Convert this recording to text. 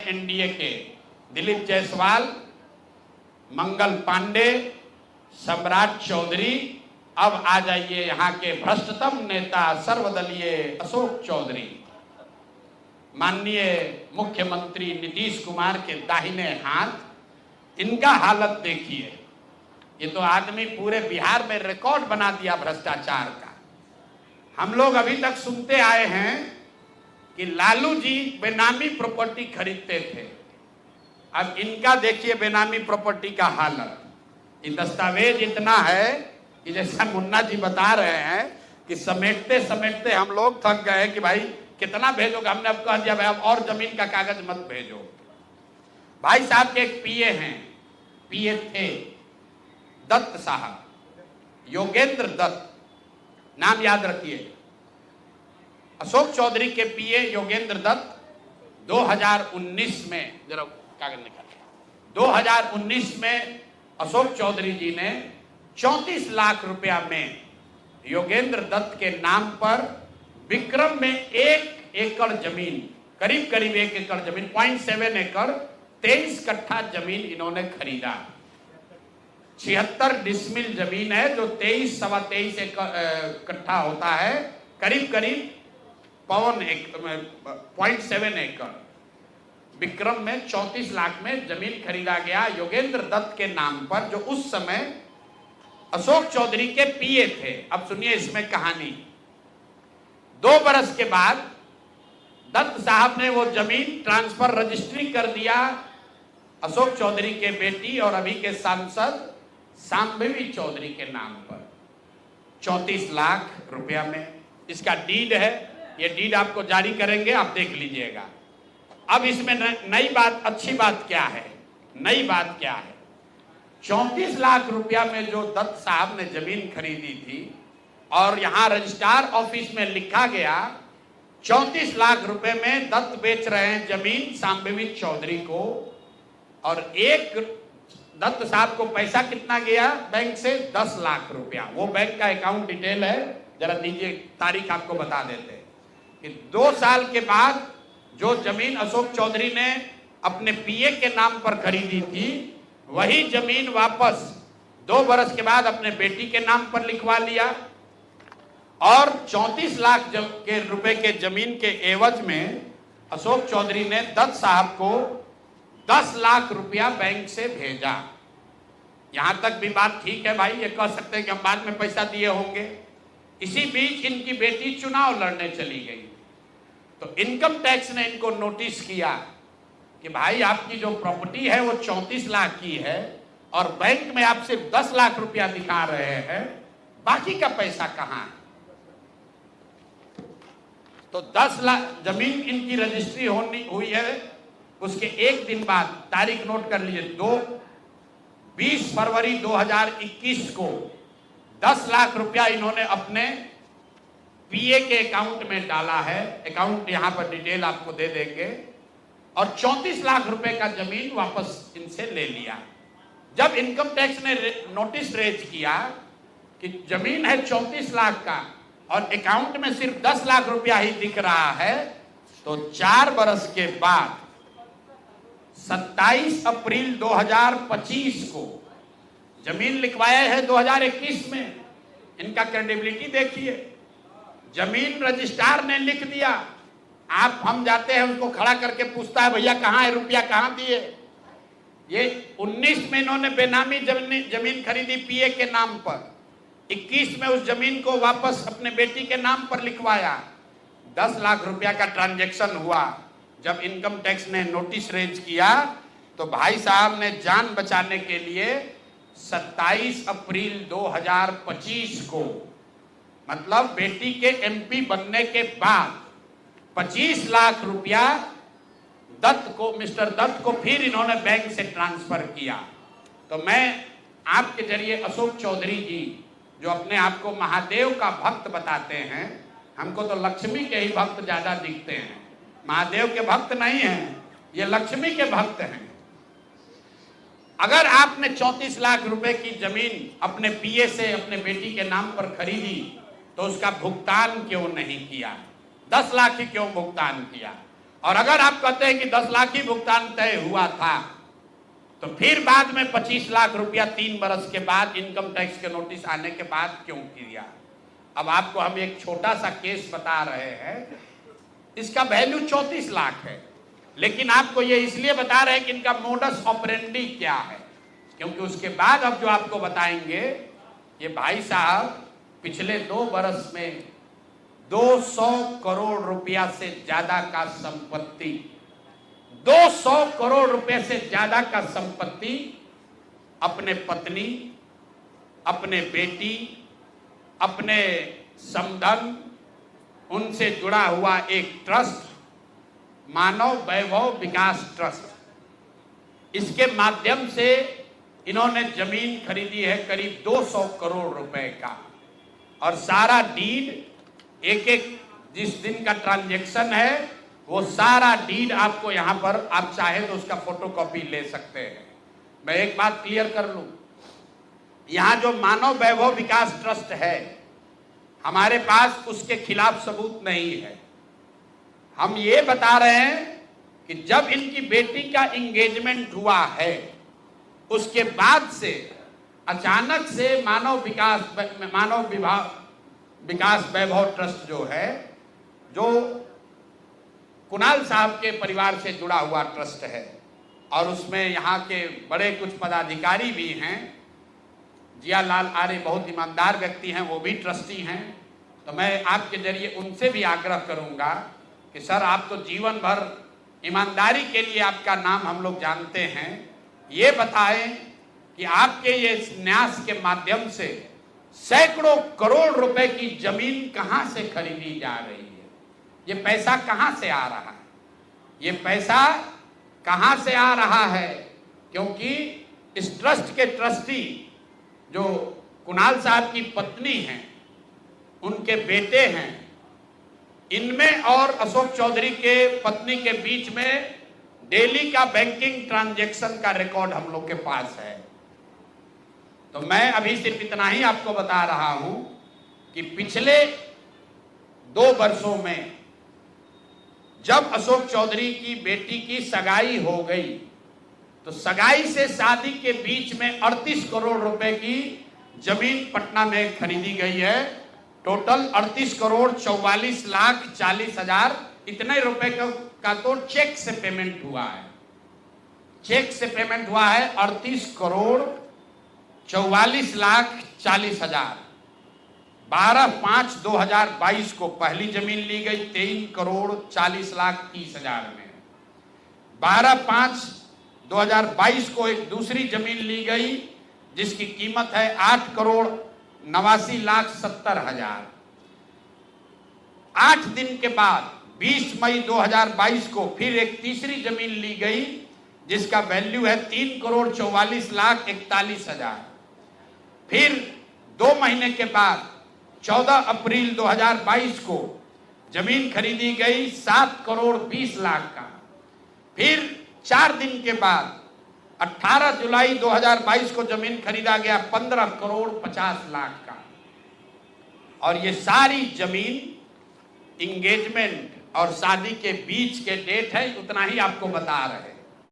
NDA के दिलीप जायसवाल, मंगल पांडे, सम्राट चौधरी, अब आ जाइए यहाँ के भ्रष्टतम नेता सर्वदलीय अशोक चौधरी। माननीय मुख्यमंत्री नीतीश कुमार के दाहिने हाथ, इनका हालत देखिए। ये तो आदमी पूरे बिहार में रिकॉर्ड बना दिया भ्रष्टाचार का। हम लोग अभी तक सुनते आए हैं कि लालू जी बेनामी प्रॉपर्टी खरीदते थे। अब इनका देखिए बेनामी प्रॉपर्टी का हालत। ये दस्तावेज इतना है कि जैसा मुन्ना जी बता रहे हैं कि समेटते समेटते हम लोग थक गए कि भाई कितना भेजोगे। हमने अब कह दिया भाई अब और जमीन का कागज मत भेजो। भाई साहब के एक पीए हैं, पीए थे दत्त साहब, योगेंद्र दत्त, नाम याद रखिए। अशोक चौधरी के पीए योगेंद्र दत्त 2019 में, जरा कागज निकाल, 2019 में अशोक चौधरी जी ने 34 लाख रुपया में योगेंद्र दत्त के नाम पर विक्रम में 1 एकड़ जमीन, करीब करीब 1 एकड़ जमीन, 0.7 एकड़, 23 कट्ठा जमीन इन्होंने खरीदा। 76 डिसमिल जमीन है जो 23-23.25 कट्ठा होता है, करीब करीब 0.7 एकड़। विक्रम में 34 लाख में जमीन खरीदा गया योगेंद्र दत्त के नाम पर, जो उस समय अशोक चौधरी के पीए थे। अब सुनिए इसमें कहानी। 2 बरस के बाद दत्त साहब ने वो जमीन ट्रांसफर रजिस्ट्री कर दिया अशोक चौधरी के बेटी और अभी के सांसद शांभवी चौधरी के नाम पर 34 लाख रुपया में। इसका डीड है, ये डीड आपको जारी करेंगे, आप देख लीजिएगा। अब इसमें नई बात, अच्छी बात क्या है, नई बात क्या है? 34 लाख रुपया में जो दत्त साहब ने जमीन खरीदी थी और यहां रजिस्ट्रार ऑफिस में लिखा गया 34 लाख रुपए में दत्त बेच रहे हैं जमीन शांभवी चौधरी को, और एक दत्त साहब को पैसा कितना गया बैंक से? 10 लाख रुपया। वो बैंक का अकाउंट डिटेल है, जरा दीजिए, तारीख आपको बता देते हैं कि 2 साल के बाद जो जमीन अशोक चौधरी ने अपने पीए के नाम पर खरीदी थी, वही जमीन वापस 2 बरस के बाद अपने बेटी के नाम पर लिखवा लिया, और 34 लाख के रुपए के जमीन के एवज में अशोक चौधरी ने दत्त साहब को 10 लाख रुपया बैंक से भेजा। यहां तक भी बात ठीक है भाई, ये कह सकते हैं कि हम बाद में पैसा दिए होंगे। इसी बीच इनकी बेटी चुनाव लड़ने चली गई, तो इनकम टैक्स ने इनको नोटिस किया कि भाई आपकी जो प्रॉपर्टी है वो 34 लाख की है और बैंक में आप सिर्फ 10 लाख रुपया दिखा रहे हैं, बाकी का पैसा कहां है? तो 10 लाख जमीन इनकी रजिस्ट्री हुई है। उसके एक दिन बाद, तारीख नोट कर लीजिए, 20 फरवरी 2021 को 10 लाख रुपया इन्होंने अपने पीए के अकाउंट में डाला है। अकाउंट यहां पर डिटेल आपको दे देंगे, और 34 लाख रुपए का जमीन वापस इनसे ले लिया। जब इनकम टैक्स ने नोटिस रेज किया कि जमीन है 34 लाख का और अकाउंट में सिर्फ 10 लाख रुपया ही दिख रहा है, तो 4 बरस के बाद 27 अप्रैल 2025 को जमीन लिखवाया है 2021 में। इनका क्रेडिबिलिटी देखिए। जमीन रजिस्ट्रार ने लिख दिया, आप हम जाते हैं उसको खड़ा करके पूछता है भैया कहाँ है रुपया, कहाँ दिए? ये 19 में इन्होंने बेनामी जमीन खरीदी पीए के नाम पर, 21 में उस जमीन को वापस अपने बेटी के नाम पर लिखवाया। 10 लाख रुपया का ट्रांजैक्शन हुआ। जब इनकम टैक्स ने नोटिस रेज किया तो भाई साहब ने जान बचाने के लिए 27 अप्रैल 2025 को, मतलब बेटी के एमपी बनने के बाद 25 लाख रुपया दत्त को, मिस्टर दत्त को फिर इन्होंने बैंक से ट्रांसफर किया। तो मैं आपके जरिए अशोक चौधरी जी, जो अपने आप को महादेव का भक्त बताते हैं, हमको तो लक्ष्मी के ही भक्त ज्यादा दिखते हैं, महादेव के भक्त नहीं हैं, ये लक्ष्मी के भक्त हैं। अगर आपने 34 लाख रुपए की जमीन अपने पीए से अपने बेटी के नाम पर खरीदी तो उसका भुगतान क्यों नहीं किया? 10 लाख ही क्यों भुगतान किया? और अगर आप कहते हैं कि 10 लाख ही भुगतान तय हुआ था, तो फिर बाद में 25 लाख रुपया 3 बरस के बाद इनकम टैक्स के नोटिस आने के बाद क्यों किया? अब आपको हम एक छोटा सा केस बता रहे हैं, इसका वैल्यू 34 लाख है, लेकिन आपको ये इसलिए बता रहे हैं कि इनका मोडस ऑपरेंडी क्या है, क्योंकि उसके बाद अब जो आपको बताएंगे, ये भाई साहब पिछले 2 बरस में 200 करोड़ रुपया से ज्यादा का संपत्ति, 200 करोड़ रुपए से ज्यादा का संपत्ति अपने पत्नी, अपने बेटी, अपने समधन, उनसे जुड़ा हुआ एक ट्रस्ट, मानव वैभव विकास ट्रस्ट, इसके माध्यम से इन्होंने जमीन खरीदी है करीब 200 करोड़ रुपए का। और सारा डीड, एक एक जिस दिन का ट्रांजैक्शन है, वो सारा डीड आपको यहां पर, आप चाहे तो उसका फोटोकॉपी ले सकते हैं। मैं एक बात क्लियर कर लूं, यहां जो मानव वैभव विकास ट्रस्ट है, हमारे पास उसके खिलाफ सबूत नहीं है। हम ये बता रहे हैं कि जब इनकी बेटी का एंगेजमेंट हुआ है, उसके बाद से अचानक से मानव विकास वैभव ट्रस्ट जो है, जो कुणाल साहब के परिवार से जुड़ा हुआ ट्रस्ट है, और उसमें यहाँ के बड़े कुछ पदाधिकारी भी हैं, जियालाल आर्य बहुत ईमानदार व्यक्ति हैं, वो भी ट्रस्टी हैं। तो मैं आपके जरिए उनसे भी आग्रह करूंगा कि सर, आप तो जीवन भर ईमानदारी के लिए आपका नाम हम लोग जानते हैं, ये बताएं कि आपके ये न्यास के माध्यम से सैकड़ों करोड़ रुपए की जमीन कहां से खरीदी जा रही है, ये पैसा कहां से आ रहा है, ये पैसा कहां से आ रहा है? क्योंकि इस ट्रस्ट के ट्रस्टी जो कुणाल साहब की पत्नी हैं, उनके बेटे हैं, इनमें और अशोक चौधरी के पत्नी के बीच में डेली का बैंकिंग ट्रांजैक्शन का रिकॉर्ड हम लोग के पास है। तो मैं अभी सिर्फ इतना ही आपको बता रहा हूं कि पिछले 2 वर्षों में जब अशोक चौधरी की बेटी की सगाई हो गई, तो सगाई से शादी के बीच में 38 करोड़ रुपए की जमीन पटना में खरीदी गई है। टोटल 38 करोड़ 44 लाख 40 हजार इतने रुपए का तो चेक से पेमेंट हुआ है। चेक से पेमेंट हुआ है 38 करोड़ 44 लाख 40 हजार। 12/5/2022 को पहली जमीन ली गई 23 करोड़ 40 लाख 30 हजार में। 12/5/2022 को एक दूसरी जमीन ली गई जिसकी कीमत है 8 करोड़ 89 लाख 70 हजार। 8 दिन के बाद 20 मई 2022 को फिर एक तीसरी जमीन ली गई जिसका वैल्यू है 3 करोड़ 44 लाख 41 हजार। फिर 2 महीने के बाद 14 अप्रैल 2022 को जमीन खरीदी गई 7 करोड़ 20 लाख का। फिर 4 दिन के बाद 18 जुलाई 2022 को जमीन खरीदा गया 15 करोड़ 50 लाख का। और ये सारी जमीन इंगेजमेंट और शादी के बीच के डेट है, उतना ही आपको बता रहे हैं।